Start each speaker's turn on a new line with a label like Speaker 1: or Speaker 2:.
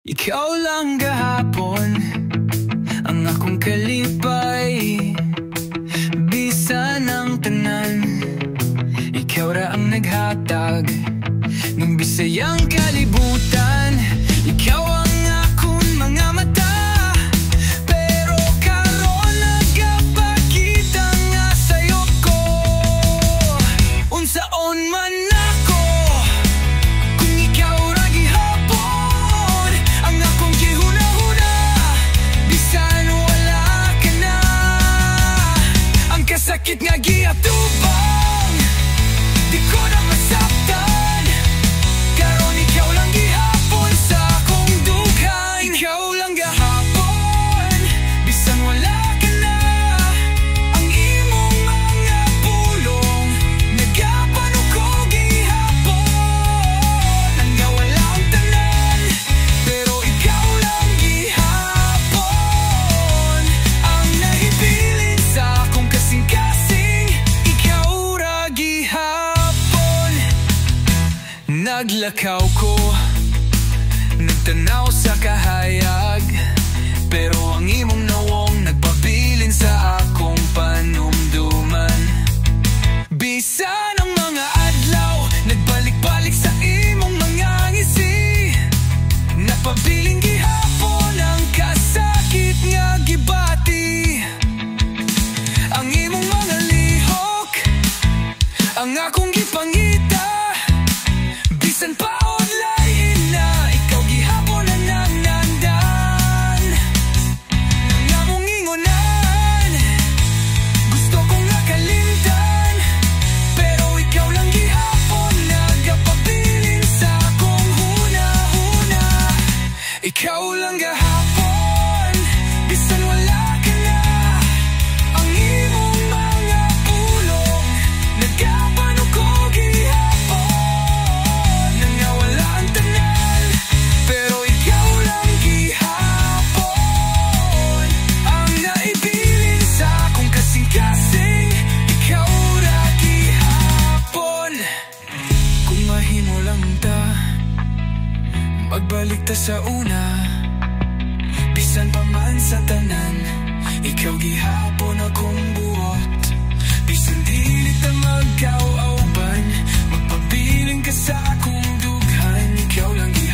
Speaker 1: Ikaw lang gahapon ang akong kalipay, bisan ang tanan. Ikaw ra ang naghatag ng bisayang kalibutan. Ikaw ang akong mga mata, pero karon nagapakita nga sayo ko. Unsaon man ako, kung ikaw ra gihapon ang akong gihuna-huna, bisan wala ka na. Ang kasakit nga giatubang, di ko na masaktan. Karon ikaw lang gihapon sa akong dughan. Ikaw lang gahapon, bisan wala ka na. Ang imong mga pulong nagapan ko gihapon. Ang wala ang tanan, pero ikaw lang gihapon ang nahibilin sa akong kasing-kasing. Ikaw ra gihapon. Naglakaw ko, nagtanaw sa kahayag, pero ang imong nawong nagpabilin sa akong panumduman. Bisan ang mga adlaw nagbalik-balik sa imong mga ngisi, napabiling gihapon ang kasakit nga gibati. Ang imong mga lihok ang akong gipangita, bisan pa online na ikaw gihapon ang nanandan. Nga mong ingonan, gusto kong nakalimtan, pero ikaw lang gihapon nagapabilin sa akong huna-huna. Ikaw lang gahapon, bisan wala ka na. Ang imong mga pulong nagapan ko gihapon. Nangawala ang tanan, pero ikaw lang gihapon ang naibilin sa akong kasing-kasing. Ikaw ra gihapon. Kung mahimo lang ta, magbalik ta sa una, bisan pa man sa tanan. Ikaw gihapon akong buot, bisan dili ta magkaw-auban. Magpabiling ka sa akong dughan. Ikaw lang gihapon